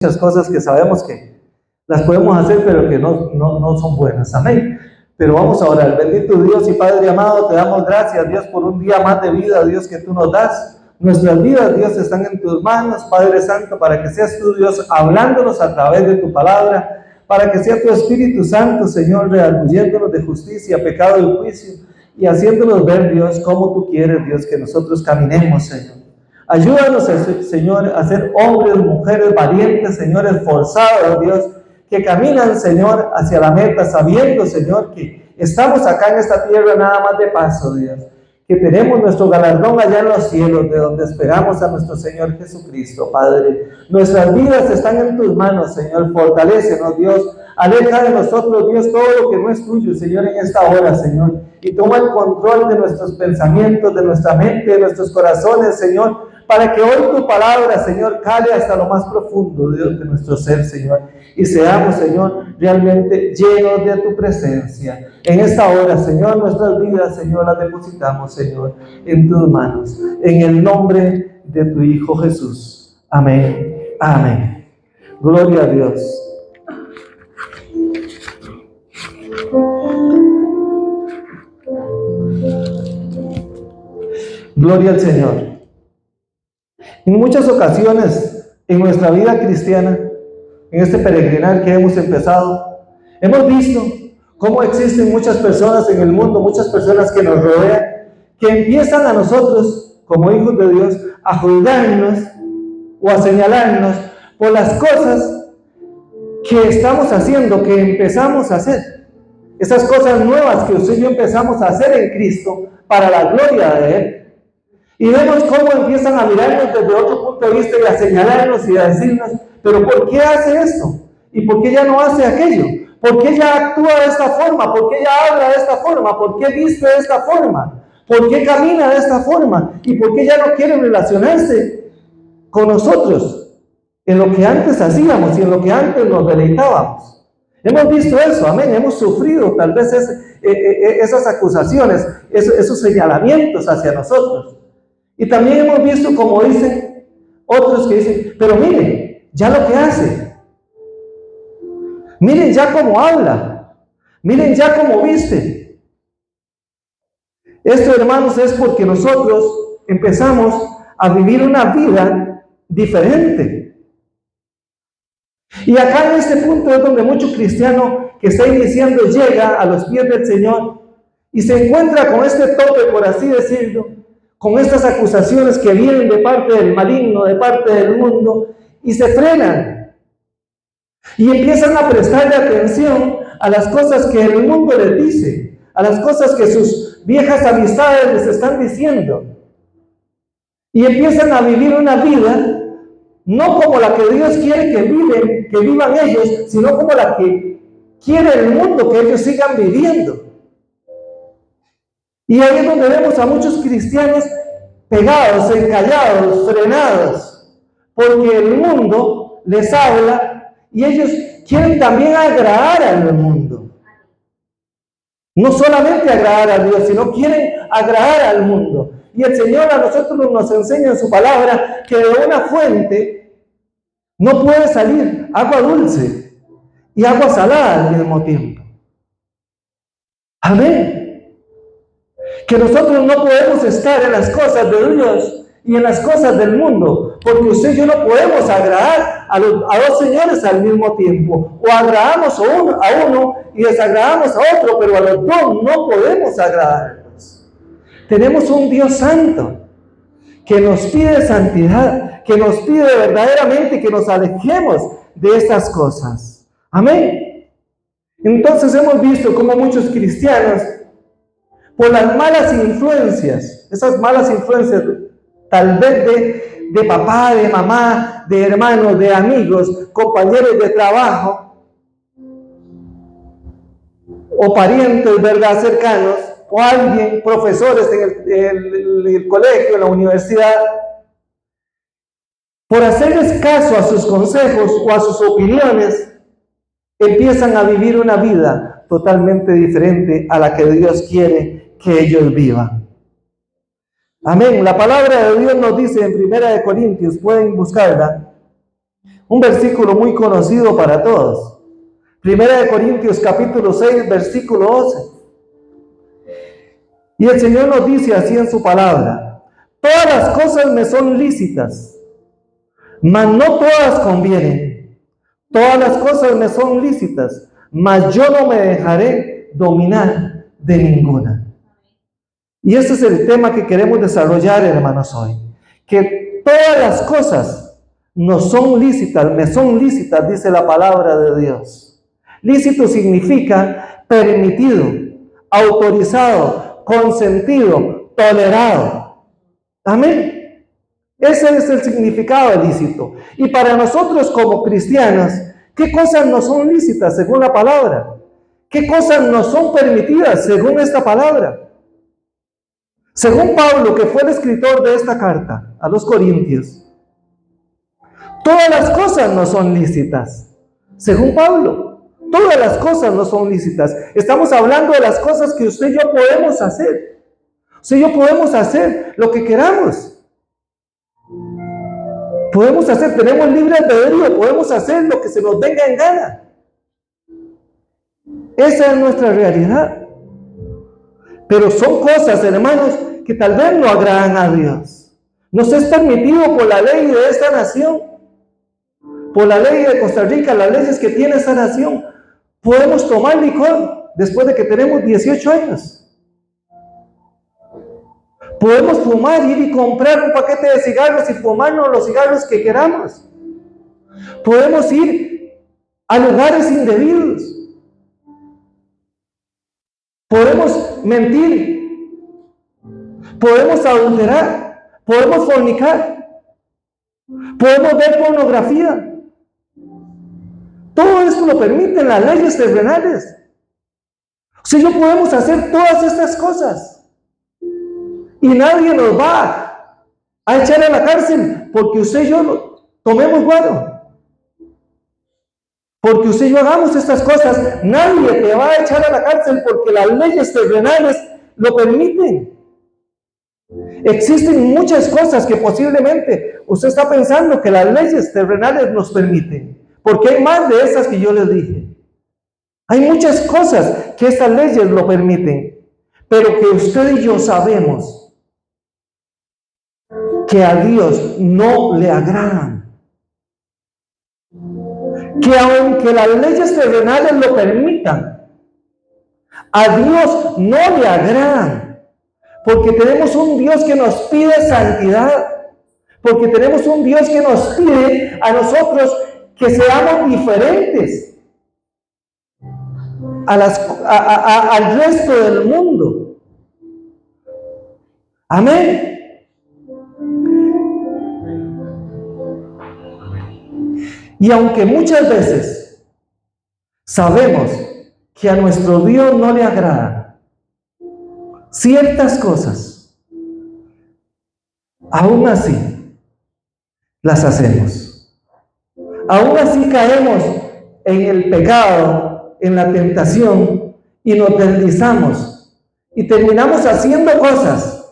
muchas cosas que sabemos que las podemos hacer, pero que no son buenas. Amén. Pero vamos a orar. Bendito Dios y Padre amado, te damos gracias, Dios, por un día más de vida, Dios, que tú nos das. Nuestras vidas, Dios, están en tus manos, Padre Santo, para que seas tú, Dios, hablándonos a través de tu palabra, para que sea tu Espíritu Santo, Señor, redarguyéndonos de justicia, pecado y juicio, y haciéndonos ver, Dios, cómo tú quieres, Dios, que nosotros caminemos, Señor. Ayúdanos, Señor, a ser hombres, mujeres valientes, Señor, esforzados, Dios, que caminan, Señor, hacia la meta, sabiendo, Señor, que estamos acá en esta tierra nada más de paso, Dios, que tenemos nuestro galardón allá en los cielos, de donde esperamos a nuestro Señor Jesucristo, Padre. Nuestras vidas están en tus manos, Señor, fortalécenos, Dios, aleja de nosotros, Dios, todo lo que no es tuyo, Señor, en esta hora, Señor, y toma el control de nuestros pensamientos, de nuestra mente, de nuestros corazones, Señor, para que hoy tu palabra, Señor, cale hasta lo más profundo, Dios, de nuestro ser, Señor, y seamos, Señor, realmente llenos de tu presencia. En esta hora, Señor, nuestras vidas, Señor, las depositamos, Señor, en tus manos, en el nombre de tu Hijo Jesús. Amén. Amén. Gloria a Dios. Gloria al Señor. En muchas ocasiones en nuestra vida cristiana, en este peregrinar que hemos empezado, hemos visto cómo existen muchas personas en el mundo, muchas personas que nos rodean, que empiezan a nosotros, como hijos de Dios, a juzgarnos o a señalarnos por las cosas que estamos haciendo, que empezamos a hacer. Esas cosas nuevas que usted y yo empezamos a hacer en Cristo para la gloria de Él. Y vemos cómo empiezan a mirarnos desde otro punto de vista y a señalarnos y a decirnos, pero ¿por qué hace esto? ¿Y por qué ya no hace aquello? ¿Por qué ya actúa de esta forma? ¿Por qué ya habla de esta forma? ¿Por qué viste de esta forma? ¿Por qué camina de esta forma? ¿Y por qué ya no quiere relacionarse con nosotros en lo que antes hacíamos y en lo que antes nos deleitábamos? Hemos visto eso, amén, hemos sufrido tal vez esas acusaciones, esos señalamientos hacia nosotros. Y también hemos visto, como dicen otros que dicen, pero miren, ya lo que hace, miren ya cómo habla, miren ya cómo viste. Esto, hermanos, es porque nosotros empezamos a vivir una vida diferente. Y acá en este punto es donde mucho cristiano que está iniciando llega a los pies del Señor y se encuentra con este tope, por así decirlo, con estas acusaciones que vienen de parte del maligno, de parte del mundo, y se frenan. Y empiezan a prestarle atención a las cosas que el mundo les dice, a las cosas que sus viejas amistades les están diciendo. Y empiezan a vivir una vida, no como la que Dios quiere que vivan ellos, sino como la que quiere el mundo que ellos sigan viviendo. Y ahí es donde vemos a muchos cristianos pegados, encallados, frenados, porque el mundo les habla y ellos quieren también agradar al mundo. No solamente agradar a Dios, sino quieren agradar al mundo. Y el Señor a nosotros nos enseña en su palabra que de una fuente no puede salir agua dulce y agua salada al mismo tiempo. Amén. Que nosotros no podemos estar en las cosas de Dios y en las cosas del mundo, porque usted y yo no podemos agradar a dos señores al mismo tiempo, o agradamos a uno y desagradamos a otro, pero a los dos no podemos agradarlos. Tenemos un Dios santo que nos pide santidad, que nos pide verdaderamente que nos alejemos de estas cosas. Amén. Entonces hemos visto cómo muchos cristianos, por las malas influencias, esas malas influencias, tal vez de papá, de mamá, de hermanos, de amigos, compañeros de trabajo, o parientes, ¿verdad?, cercanos, o alguien, profesores en el colegio, en la universidad, por hacerles caso a sus consejos o a sus opiniones, empiezan a vivir una vida totalmente diferente a la que Dios quiere que ellos vivan. Amén. La palabra de Dios nos dice en 1 Corintios, pueden buscarla, Un versículo muy conocido para todos. Primera de Corintios capítulo 6, versículo 11. Y el Señor nos dice así en su palabra: todas las cosas me son lícitas, mas no todas convienen. Todas las cosas me son lícitas, mas yo no me dejaré dominar de ninguna. Y ese es el tema que queremos desarrollar, hermanos, hoy. Que todas las cosas nos son lícitas, me son lícitas, dice la palabra de Dios. Lícito significa permitido, autorizado, consentido, tolerado. Amén. Ese es el significado de lícito. Y para nosotros como cristianos, ¿qué cosas nos son lícitas según la palabra? ¿Qué cosas nos son permitidas según esta palabra? Según Pablo, que fue el escritor de esta carta a los Corintios, todas las cosas no son lícitas. Según Pablo, todas las cosas no son lícitas. Estamos hablando de las cosas que usted y yo podemos hacer. Usted y yo podemos hacer lo que queramos. Podemos hacer, tenemos libre albedrío, podemos hacer lo que se nos venga en gana. Esa es nuestra realidad. Pero son cosas, hermanos, que tal vez no agradan a Dios. Nos es permitido por la ley de esta nación, por la ley de Costa Rica, las leyes que tiene esta nación. Podemos tomar licor después de que tenemos 18 años. Podemos fumar, ir y comprar un paquete de cigarros y fumarnos los cigarros que queramos. Podemos ir a lugares indebidos. Podemos mentir. Podemos adulterar. Podemos fornicar. Podemos ver pornografía. Todo esto lo permiten las leyes terrenales. O sea, yo podemos hacer todas estas cosas. Y nadie nos va a echar a la cárcel porque usted y yo tomemos guaro. Porque usted y yo hagamos estas cosas. Nadie te va a echar a la cárcel porque las leyes terrenales lo permiten. Existen muchas cosas que posiblemente usted está pensando que las leyes terrenales nos permiten. Porque hay más de esas que yo les dije. Hay muchas cosas que estas leyes lo permiten. Pero que usted y yo sabemos que a Dios no le agradan. Que aunque las leyes terrenales lo permitan, a Dios no le agradan. Porque tenemos un Dios que nos pide santidad. Porque tenemos un Dios que nos pide a nosotros que seamos diferentes al resto del mundo. Amén. Y aunque muchas veces sabemos que a nuestro Dios no le agradan ciertas cosas, aún así las hacemos. Aún así caemos en el pecado, en la tentación, y nos deslizamos y terminamos haciendo cosas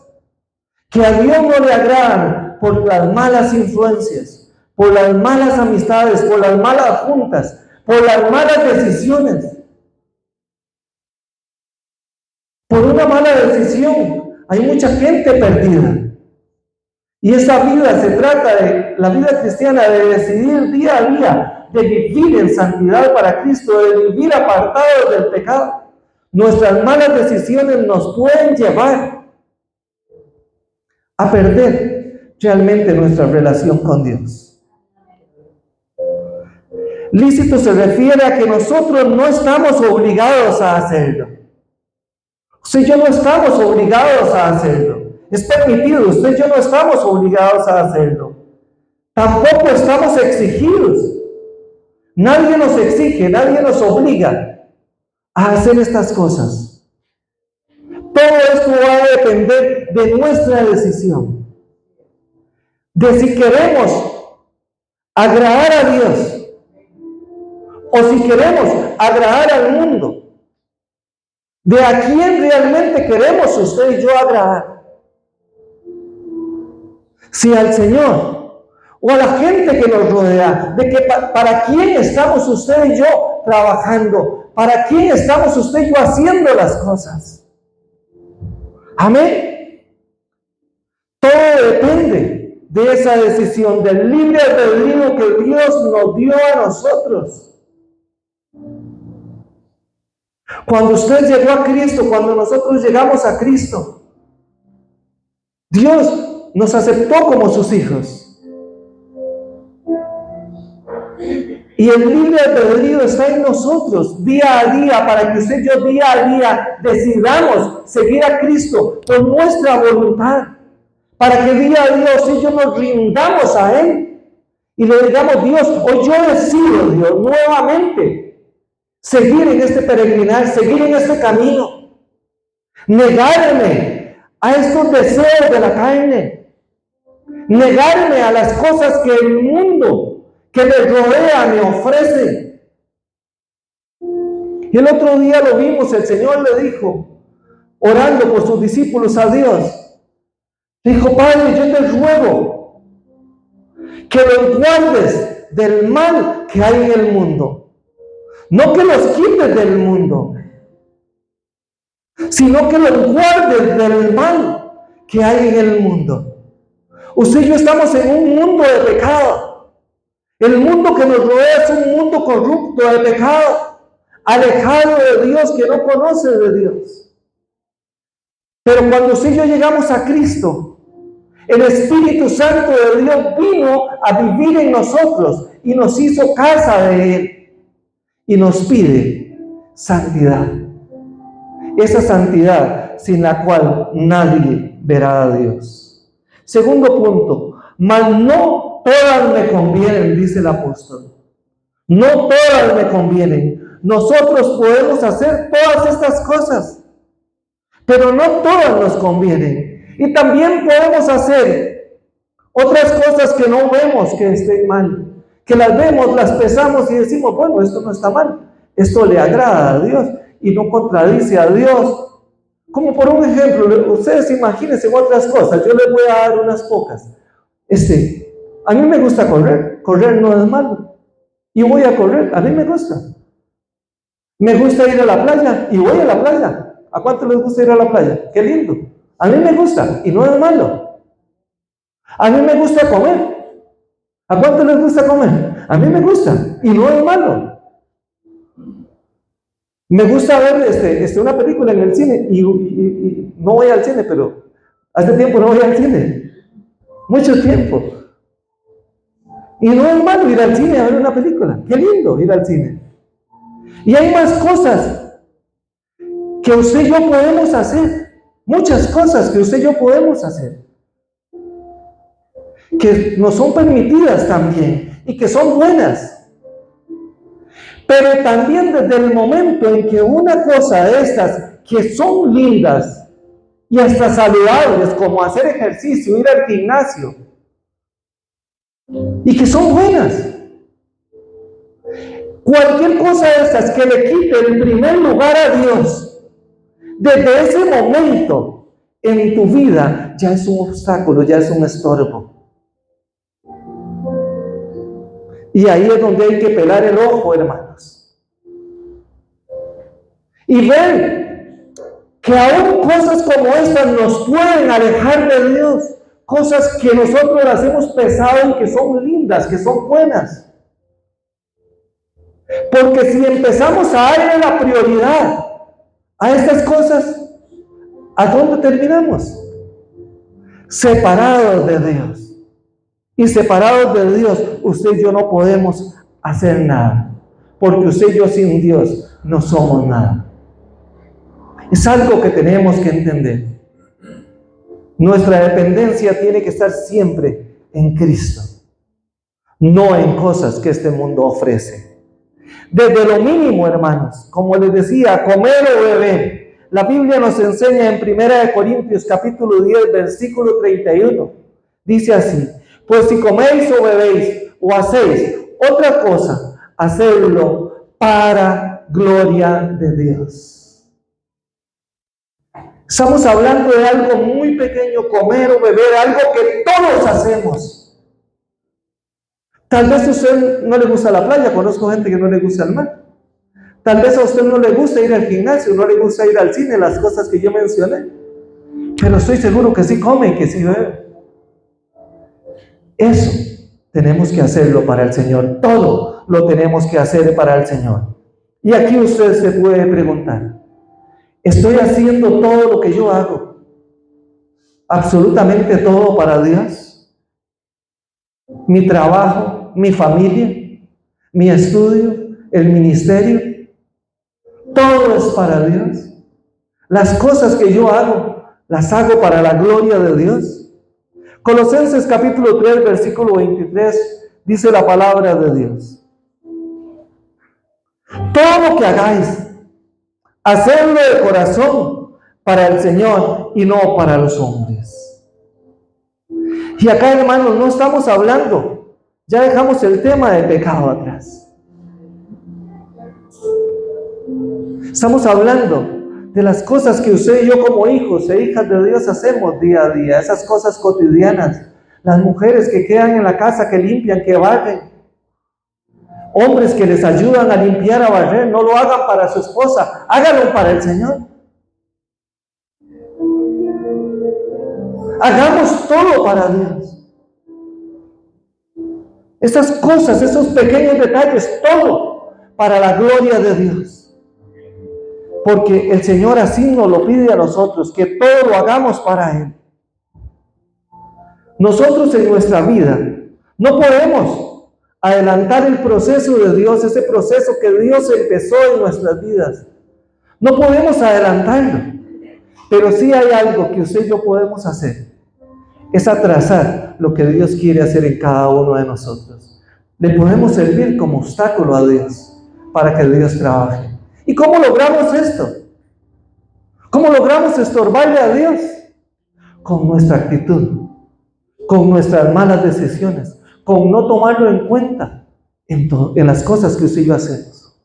que a Dios no le agradan por las malas influencias, por las malas amistades, por las malas juntas, por las malas decisiones. Por una mala decisión hay mucha gente perdida. Y esa vida se trata de, la vida cristiana, de decidir día a día, de vivir en santidad para Cristo, de vivir apartados del pecado. Nuestras malas decisiones nos pueden llevar a perder realmente nuestra relación con Dios. Lícito se refiere a que nosotros no estamos obligados a hacerlo. Usted y yo no estamos obligados a hacerlo. Es permitido, usted y yo no estamos obligados a hacerlo. Tampoco estamos exigidos. Nadie nos exige, nadie nos obliga a hacer estas cosas. Todo esto va a depender de nuestra decisión. De si queremos agradar a Dios o si queremos agradar al mundo. De a quién realmente queremos usted y yo agradar. Si al Señor o a la gente que nos rodea, de que para quién estamos usted y yo trabajando, para quién estamos usted y yo haciendo las cosas. Amén. Todo depende de esa decisión, del libre albedrío que Dios nos dio a nosotros. Cuando usted llegó a Cristo, cuando nosotros llegamos a Cristo, Dios nos aceptó como sus hijos. Y el libre albedrío está en nosotros, día a día, para que usted y yo día a día decidamos seguir a Cristo con nuestra voluntad. Para que día a día usted y yo nos rindamos a Él y le digamos: Dios, hoy yo decido, Dios, nuevamente seguir en este peregrinar, seguir en este camino, negarme a estos deseos de la carne, negarme a las cosas que el mundo que me rodea me ofrece. Y el otro día lo vimos, el Señor le dijo, orando por sus discípulos a Dios, dijo: Padre, yo te ruego que los guardes del mal que hay en el mundo. No que los quites del mundo, sino que los guardes del mal que hay en el mundo. Usted y yo estamos en un mundo de pecado. El mundo que nos rodea es un mundo corrupto de pecado, alejado de Dios, que no conoce de Dios. Pero cuando usted y yo llegamos a Cristo, el Espíritu Santo de Dios vino a vivir en nosotros y nos hizo casa de Él. Y nos pide santidad. Esa santidad sin la cual nadie verá a Dios. Segundo punto, mas no todas me convienen, dice el apóstol. No todas me convienen. Nosotros podemos hacer todas estas cosas, pero no todas nos convienen. Y también podemos hacer otras cosas que no vemos que estén mal, que las vemos, las pesamos y decimos: bueno, esto no está mal, esto le agrada a Dios y no contradice a Dios. Como por un ejemplo, ustedes imagínense otras cosas, yo les voy a dar unas pocas. A mí me gusta correr no es malo, y voy a correr, a mí me gusta. Me gusta ir a la playa y voy a la playa. ¿A cuánto les gusta ir a la playa? ¡Qué lindo! A mí me gusta y no es malo. A mí me gusta comer. ¿A cuánto les gusta comer? A mí me gusta y no es malo. Me gusta ver una película en el cine y no voy al cine, pero hace tiempo no voy al cine. Mucho tiempo. Y no es malo ir al cine a ver una película. Qué lindo ir al cine. Y hay más cosas que usted y yo podemos hacer. Muchas cosas que usted y yo podemos hacer, que nos son permitidas también y que son buenas. Pero también desde el momento en que una cosa de estas que son lindas y hasta saludables, como hacer ejercicio, ir al gimnasio, y que son buenas, cualquier cosa de estas que le quite el primer lugar a Dios, desde ese momento en tu vida ya es un obstáculo, ya es un estorbo. Y ahí es donde hay que pelar el ojo, hermanos, y ver que aún cosas como estas nos pueden alejar de Dios, cosas que nosotros las hemos pensado y que son lindas, que son buenas. Porque si empezamos a darle la prioridad a estas cosas, ¿a dónde terminamos? Separados de Dios. Y separados de Dios, usted y yo no podemos hacer nada. Porque usted y yo sin Dios no somos nada. Es algo que tenemos que entender. Nuestra dependencia tiene que estar siempre en Cristo, no en cosas que este mundo ofrece. Desde lo mínimo, hermanos, como les decía, comer o beber. La Biblia nos enseña en 1 Corintios capítulo 10, versículo 31. Dice así: pues si coméis o bebéis o hacéis otra cosa, hacedlo para gloria de Dios. Estamos hablando de algo muy pequeño, comer o beber, algo que todos hacemos. Tal vez a usted no le gusta la playa, conozco gente que no le gusta el mar. Tal vez a usted no le gusta ir al gimnasio, no le gusta ir al cine, las cosas que yo mencioné. Pero estoy seguro que sí come y que sí bebe. Eso tenemos que hacerlo para el Señor. Todo lo tenemos que hacer para el Señor. Y aquí usted se puede preguntar, ¿estoy haciendo todo lo que yo hago? ¿Absolutamente todo para Dios? Mi trabajo, mi familia, mi estudio, el ministerio, todo es para Dios. Las cosas que yo hago, las hago para la gloria de Dios. Colosenses capítulo 3, versículo 23, dice la palabra de Dios. Todo lo que hagáis, hacedlo de corazón para el Señor y no para los hombres. Y acá, hermanos, no estamos hablando, ya dejamos el tema del pecado atrás. Estamos hablando de las cosas que usted y yo como hijos e hijas de Dios hacemos día a día, esas cosas cotidianas. Las mujeres que quedan en la casa, que limpian, que barren. Hombres que les ayudan a limpiar, a barrer, no lo hagan para su esposa, háganlo para el Señor. Hagamos todo para Dios. Esas cosas, esos pequeños detalles, todo para la gloria de Dios. Porque el Señor así nos lo pide a nosotros, que todo lo hagamos para Él. Nosotros en nuestra vida no podemos adelantar el proceso de Dios, ese proceso que Dios empezó en nuestras vidas. No podemos adelantarlo, pero sí hay algo que usted y yo podemos hacer, es atrasar lo que Dios quiere hacer en cada uno de nosotros. Le podemos servir como obstáculo a Dios para que Dios trabaje. ¿Y cómo logramos esto? ¿Cómo logramos estorbarle a Dios? Con nuestra actitud, con nuestras malas decisiones, con no tomarlo en cuenta en las cosas que usted y yo hacemos.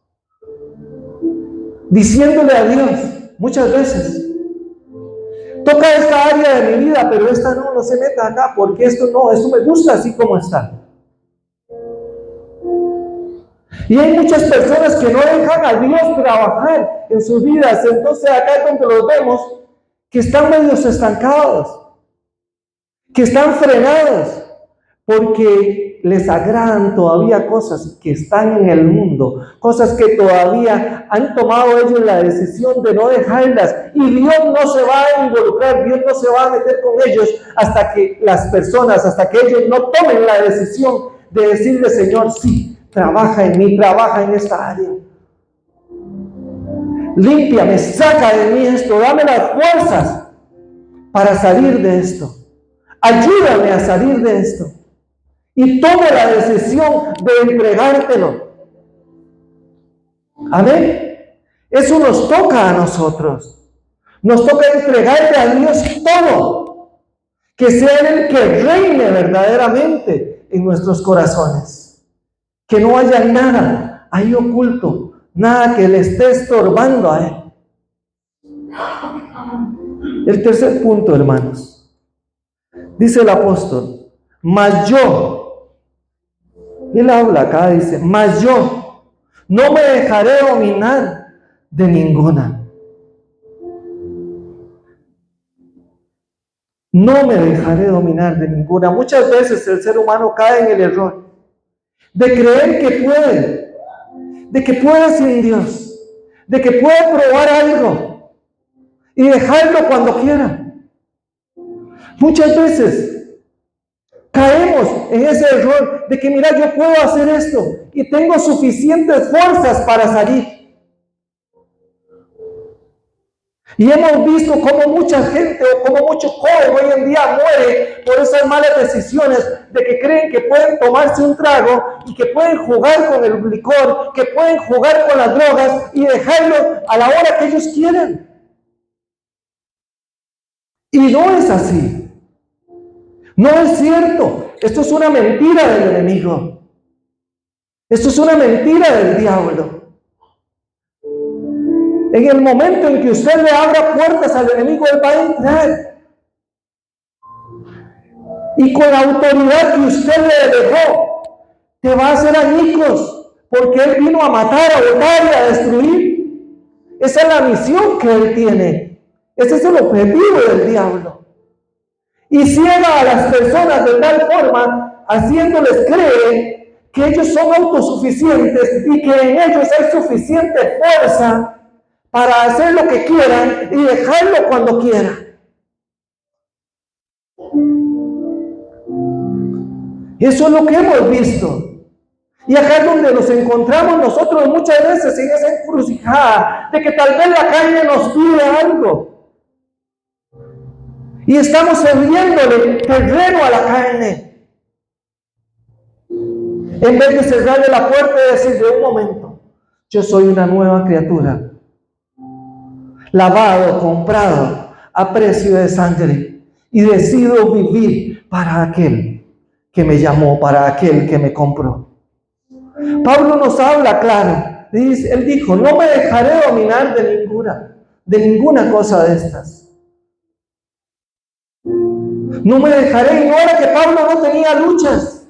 Diciéndole a Dios muchas veces, toca esta área de mi vida, pero esta no se meta acá, porque esto me gusta así como está. Y hay muchas personas que no dejan a Dios trabajar en sus vidas. Entonces acá es donde los vemos que están medios estancados, que están frenados, porque les agradan todavía cosas que están en el mundo, cosas que todavía han tomado ellos la decisión de no dejarlas, y Dios no se va a involucrar, Dios no se va a meter con ellos hasta que ellos no tomen la decisión de decirle: Señor, sí, trabaja en mí, trabaja en esta área. Límpiame, saca de mí esto, dame las fuerzas para salir de esto. Ayúdame a salir de esto. Y tome la decisión de entregártelo. Amén. Eso nos toca a nosotros. Nos toca entregarle a Dios todo. Que sea Él el que reine verdaderamente en nuestros corazones. Que no haya nada ahí oculto, nada que le esté estorbando a Él. El tercer punto, hermanos, dice el apóstol: mas yo, él habla acá, dice: mas yo no me dejaré dominar de ninguna. No me dejaré dominar de ninguna. Muchas veces el ser humano cae en el error de creer que puede, de que puede sin Dios, de que puede probar algo y dejarlo cuando quiera. Muchas veces caemos en ese error de que, mira, yo puedo hacer esto y tengo suficientes fuerzas para salir. Y hemos visto cómo mucha gente o cómo muchos jóvenes hoy en día mueren por esas malas decisiones de que creen que pueden tomarse un trago y que pueden jugar con el licor, que pueden jugar con las drogas y dejarlo a la hora que ellos quieran. Y no es así. No es cierto. Esto es una mentira del enemigo. Esto es una mentira del diablo. En el momento en que usted le abra puertas al enemigo, él va a entrar. Y con la autoridad que usted le dejó, te va a hacer añicos, porque Él vino a matar, a botar y a destruir. Esa es la misión que Él tiene. Ese es el objetivo del diablo. Y ciega a las personas de tal forma, haciéndoles creer que ellos son autosuficientes y que en ellos hay suficiente fuerza para hacer lo que quieran y dejarlo cuando quieran. Eso es lo que hemos visto. Y acá es donde nos encontramos nosotros muchas veces en esa encrucijada de que tal vez la carne nos pide algo. Y estamos cediéndole terreno a la carne. En vez de cerrarle la puerta y decirle: un momento, yo soy una nueva criatura, lavado, comprado a precio de sangre, y decido vivir para aquel que me llamó, para aquel que me compró. Pablo nos habla claro. Él dijo: no me dejaré dominar de ninguna cosa de estas. No me dejaré. Y no era que Pablo no tenía luchas.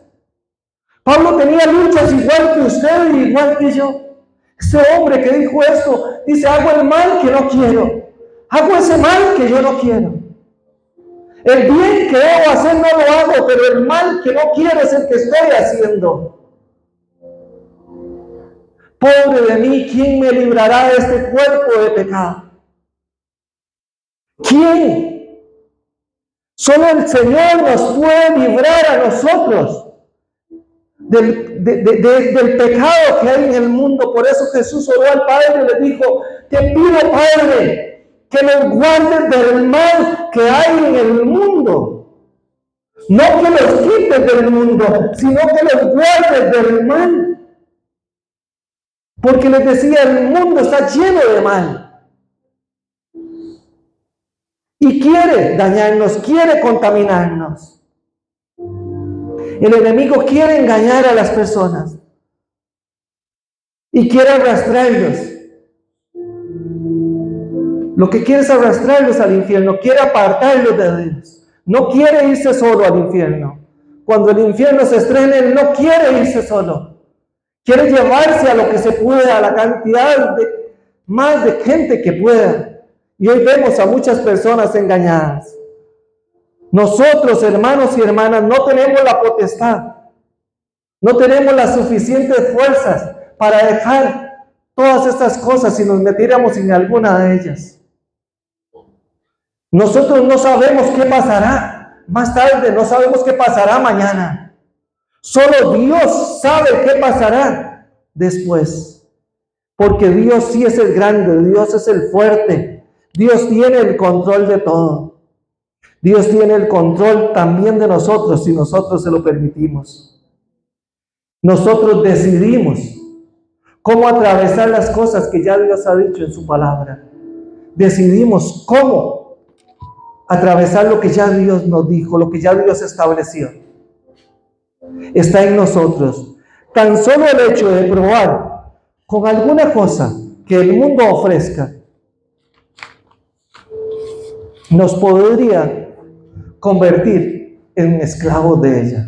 Pablo tenía luchas igual que usted y igual que yo. Ese hombre que dijo esto, dice: hago el mal que no quiero. Hago ese mal que yo no quiero. El bien que debo hacer no lo hago, pero el mal que no quiero es el que estoy haciendo. Pobre de mí, ¿quién me librará de este cuerpo de pecado? ¿Quién? Solo el Señor nos puede librar a nosotros del pecado que hay en el mundo. Por eso Jesús oró al Padre y le dijo: te pido, Padre, que nos guardes del mal que hay en el mundo. No que los quites del mundo, sino que los guardes del mal. Porque les decía, el mundo está lleno de mal. Y quiere dañarnos, quiere contaminarnos. El enemigo quiere engañar a las personas. Y quiere arrastrarlos. Lo que quiere es arrastrarlos al infierno, quiere apartarlos de Dios. No quiere irse solo al infierno. Cuando el infierno se estrene, Él no quiere irse solo. Quiere llevarse a lo que se pueda, a la cantidad más de gente que pueda. Y hoy vemos a muchas personas engañadas. Nosotros, hermanos y hermanas, no tenemos la potestad, no tenemos las suficientes fuerzas para dejar todas estas cosas si nos metiéramos en alguna de ellas. Nosotros no sabemos qué pasará más tarde, no sabemos qué pasará mañana. Solo Dios sabe qué pasará después. Porque Dios sí es el grande, Dios es el fuerte. Dios tiene el control de todo. Dios tiene el control también de nosotros si nosotros se lo permitimos. Nosotros decidimos cómo atravesar las cosas que ya Dios ha dicho en su palabra. Decidimos cómo atravesar lo que ya Dios nos dijo, lo que ya Dios estableció. Está en nosotros. Tan solo el hecho de probar con alguna cosa que el mundo ofrezca nos podría convertir en esclavos de ella.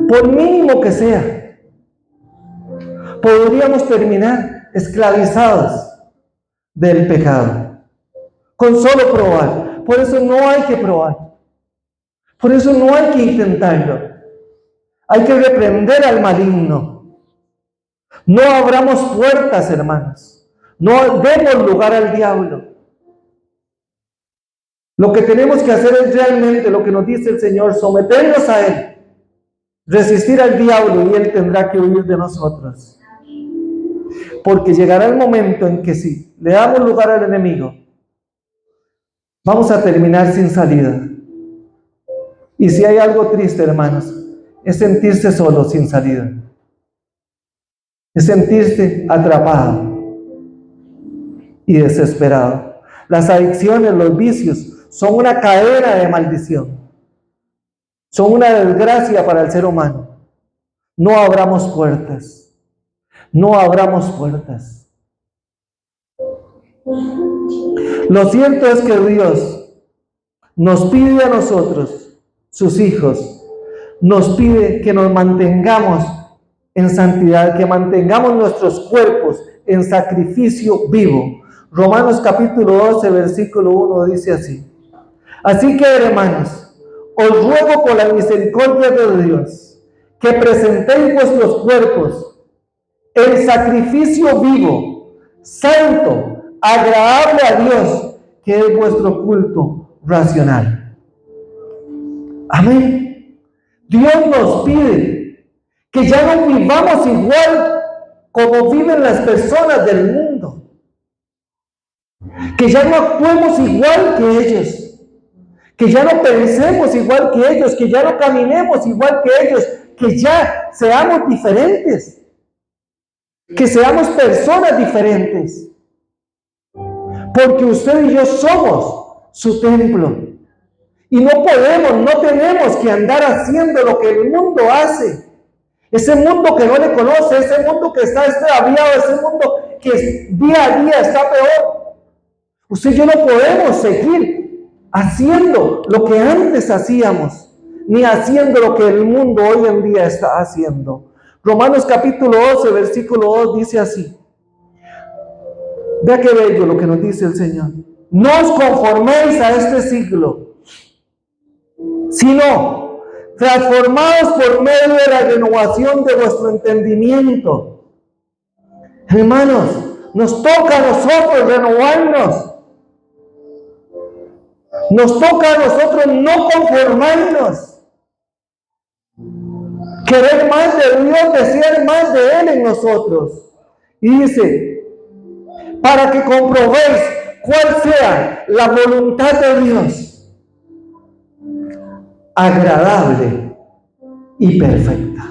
Por mínimo que sea, podríamos terminar esclavizados del pecado con solo probar. Por eso no hay que probar. Por eso no hay que intentarlo. Hay que reprender al maligno. No abramos puertas, hermanos. No demos lugar al diablo. Lo que tenemos que hacer es realmente lo que nos dice el Señor: someternos a Él, resistir al diablo, y Él tendrá que huir de nosotros. Porque llegará el momento en que si le damos lugar al enemigo, vamos a terminar sin salida. Y si hay algo triste, hermanos, es sentirse solo sin salida. Es sentirse atrapado y desesperado. Las adicciones, los vicios, son una cadena de maldición. Son una desgracia para el ser humano. No abramos puertas. No abramos puertas. Lo cierto es que Dios nos pide a nosotros, sus hijos, nos pide que nos mantengamos en santidad, que mantengamos nuestros cuerpos en sacrificio vivo. Romanos capítulo 12, versículo 1 dice así: así que, hermanos, os ruego por la misericordia de Dios, que presentéis vuestros cuerpos en sacrificio vivo, santo, agradable a Dios, que es vuestro culto racional. Amén. Dios nos pide que ya no vivamos igual como viven las personas del mundo, que ya no actuemos igual que ellos, que ya no pensemos igual que ellos, que ya no caminemos igual que ellos, que ya seamos diferentes, que seamos personas diferentes, porque usted y yo somos su templo. Y no podemos, no tenemos que andar haciendo lo que el mundo hace. Ese mundo que no le conoce, ese mundo que está extraviado, ese mundo que día a día está peor. Usted y yo no podemos seguir haciendo lo que antes hacíamos, ni haciendo lo que el mundo hoy en día está haciendo. Romanos capítulo 12, versículo 2 dice así. Vea qué bello lo que nos dice el Señor. No os conforméis a este siglo, sino transformados por medio de la renovación de vuestro entendimiento. Hermanos, nos toca a nosotros renovarnos. Nos toca a nosotros no conformarnos. Querer más de Dios, desear más de Él en nosotros. Y dice, para que comprobéis cuál sea la voluntad de Dios, agradable y perfecta.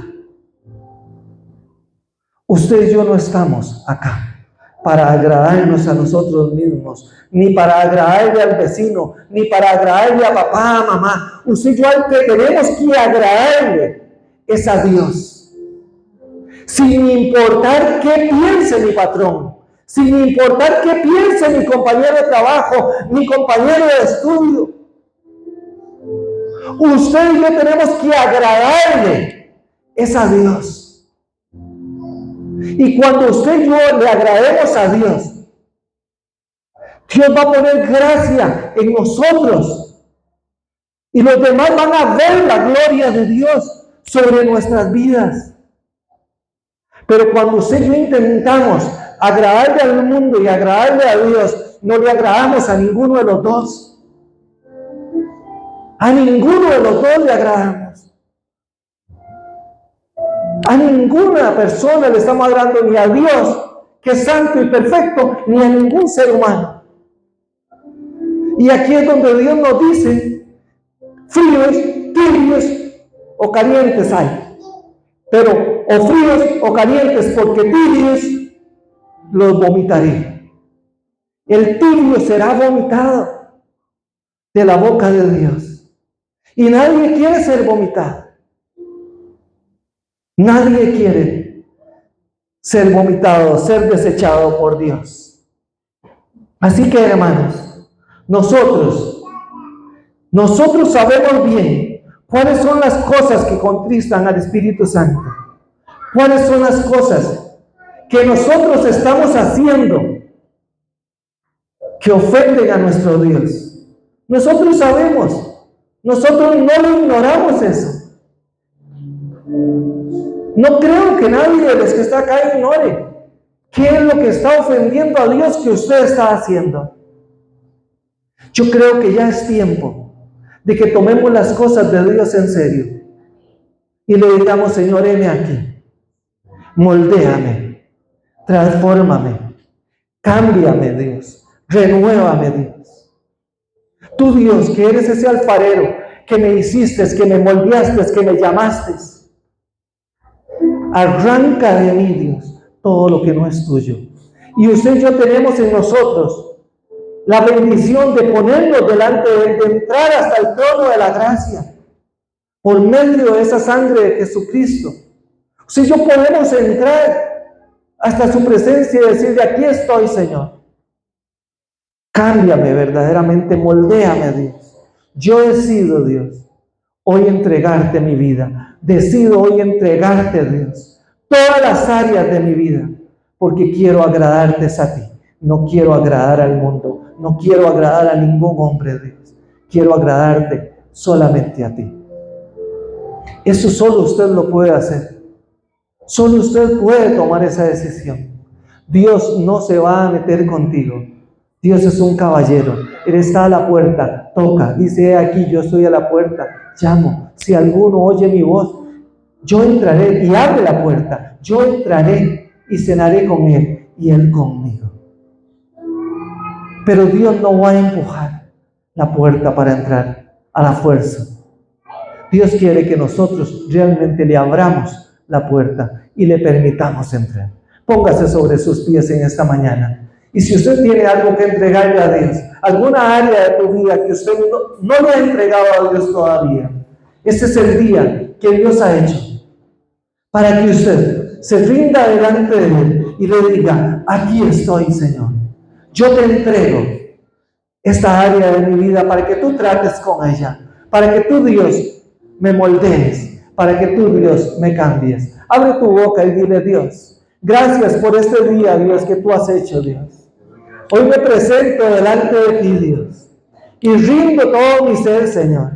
Usted y yo no estamos acá para agradarnos a nosotros mismos, ni para agradarle al vecino, ni para agradarle a papá, a mamá. Usted y yo al que tenemos que agradarle es a Dios, sin importar qué piense mi patrón, sin importar qué piense mi compañero de trabajo, mi compañero de estudio. Usted y yo tenemos que agradarle es a Dios. Y cuando usted y yo le agrademos a Dios, Dios va a poner gracia en nosotros. Y los demás van a ver la gloria de Dios sobre nuestras vidas. Pero cuando usted y yo intentamos agradarle al mundo y agradarle a Dios, no le agradamos a ninguno de los dos. A ninguno de los dos le agradamos. A ninguna persona le estamos agradando, ni a Dios, que es santo y perfecto, ni a ningún ser humano. Y aquí es donde Dios nos dice, fríos, tibios o calientes hay. Pero o fríos o calientes, porque tibios los vomitaré. El tibio será vomitado de la boca de Dios. Y nadie quiere ser vomitado. Nadie quiere ser vomitado, ser desechado por Dios. Así que, hermanos, nosotros sabemos bien cuáles son las cosas que contristan al Espíritu Santo. Cuáles son las cosas que nosotros estamos haciendo que ofenden a nuestro Dios. Nosotros sabemos, nosotros no lo ignoramos eso. No creo que nadie de los que está acá ignore qué es lo que está ofendiendo a Dios que usted está haciendo. Yo creo que ya es tiempo de que tomemos las cosas de Dios en serio y le digamos, Señor, heme aquí, moldéame, transfórmame, cámbiame, Dios, renuévame, Dios. Tú, Dios, que eres ese alfarero que me hiciste, que me moldeaste, que me llamaste, arranca de mí, Dios, todo lo que no es tuyo. Y usted y yo tenemos en nosotros la bendición de ponernos delante de Él, de entrar hasta el trono de la gracia, por medio de esa sangre de Jesucristo. Usted y yo podemos entrar hasta su presencia y decirle, aquí estoy, Señor. Cámbiame verdaderamente, moldéame, Dios. Yo decido, Dios, hoy entregarte mi vida. Decido hoy entregarte, Dios, todas las áreas de mi vida, porque quiero agradarte a ti. No quiero agradar al mundo, no quiero agradar a ningún hombre, Dios. Quiero agradarte solamente a ti. Eso solo usted lo puede hacer. Solo usted puede tomar esa decisión. Dios no se va a meter contigo. Dios es un caballero. Él está a la puerta, toca, dice: aquí yo estoy a la puerta, llamo. Si alguno oye mi voz, yo entraré, y abre la puerta. Yo entraré y cenaré con él y él conmigo. Pero Dios no va a empujar la puerta para entrar a la fuerza. Dios quiere que nosotros realmente le abramos la puerta y le permitamos entrar. Póngase sobre sus pies en esta mañana. Y si usted tiene algo que entregarle a Dios, alguna área de tu vida que usted no le ha entregado a Dios todavía, este es el día que Dios ha hecho para que usted se rinda delante de Él y le diga: aquí estoy, Señor. Yo te entrego esta área de mi vida para que tú trates con ella, para que tú, Dios, me moldees, para que tú, Dios, me cambies. Abre tu boca y dile: Dios, gracias por este día, Dios, que tú has hecho, Dios. Hoy me presento delante de ti, Dios, y rindo todo mi ser, Señor,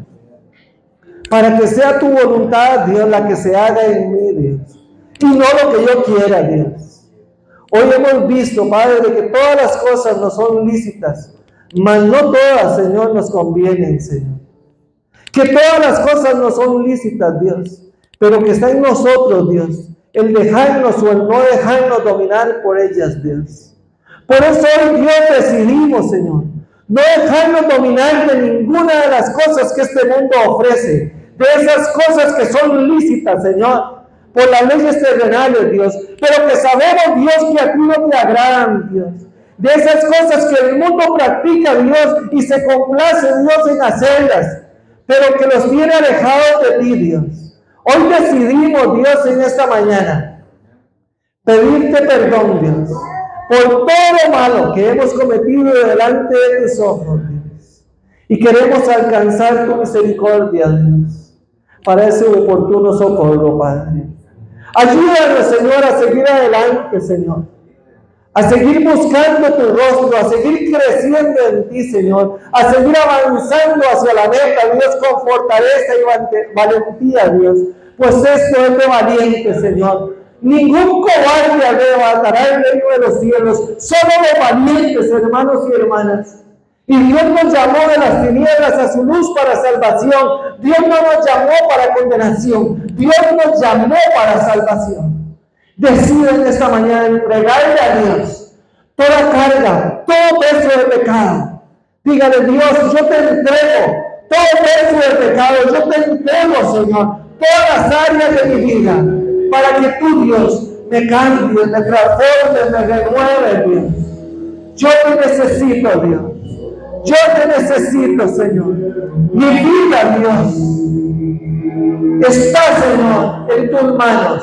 para que sea tu voluntad, Dios, la que se haga en mí, Dios, y no lo que yo quiera, Dios. Hoy hemos visto, Padre, de que todas las cosas no son lícitas, mas no todas, Señor, nos convienen, Señor. Que todas las cosas no son lícitas, Dios, pero que está en nosotros, Dios, el dejarnos o el no dejarnos dominar por ellas, Dios. Por eso hoy, Dios, decidimos, Señor, no dejarnos dominar de ninguna de las cosas que este mundo ofrece, de esas cosas que son lícitas, Señor, por las leyes terrenales, Dios, pero que sabemos, Dios, que a ti no te agradan, Dios. De esas cosas que el mundo practica, Dios, y se complace, Dios, en hacerlas, pero que los tiene alejados de ti, Dios. Hoy decidimos, Dios, en esta mañana, pedirte perdón, Dios, por todo lo malo que hemos cometido delante de tus ojos, Dios. Y queremos alcanzar tu misericordia, Dios, para ese oportuno socorro, Padre. Ayúdanos, Señor, a seguir adelante, Señor, a seguir buscando tu rostro, a seguir creciendo en ti, Señor, a seguir avanzando hacia la meta, Dios, con fortaleza y valentía, Dios, pues esto es de valiente, Señor. Ningún cobarde arrebatará el reino de los cielos, solo de valientes, hermanos y hermanas. Y Dios nos llamó de las tinieblas a su luz para salvación. Dios no nos llamó para condenación, Dios nos llamó para salvación. Decide en esta mañana entregarle a Dios toda carga, todo peso de pecado. Dígale: Dios, yo te entrego todo peso de pecado, yo te entrego, Señor, todas las áreas de mi vida, para que tú, Dios, me cambies, me transformes, me renueves, Dios. Yo te necesito, Dios. Yo te necesito, Señor. Mi vida, Dios, está, Señor, en tus manos.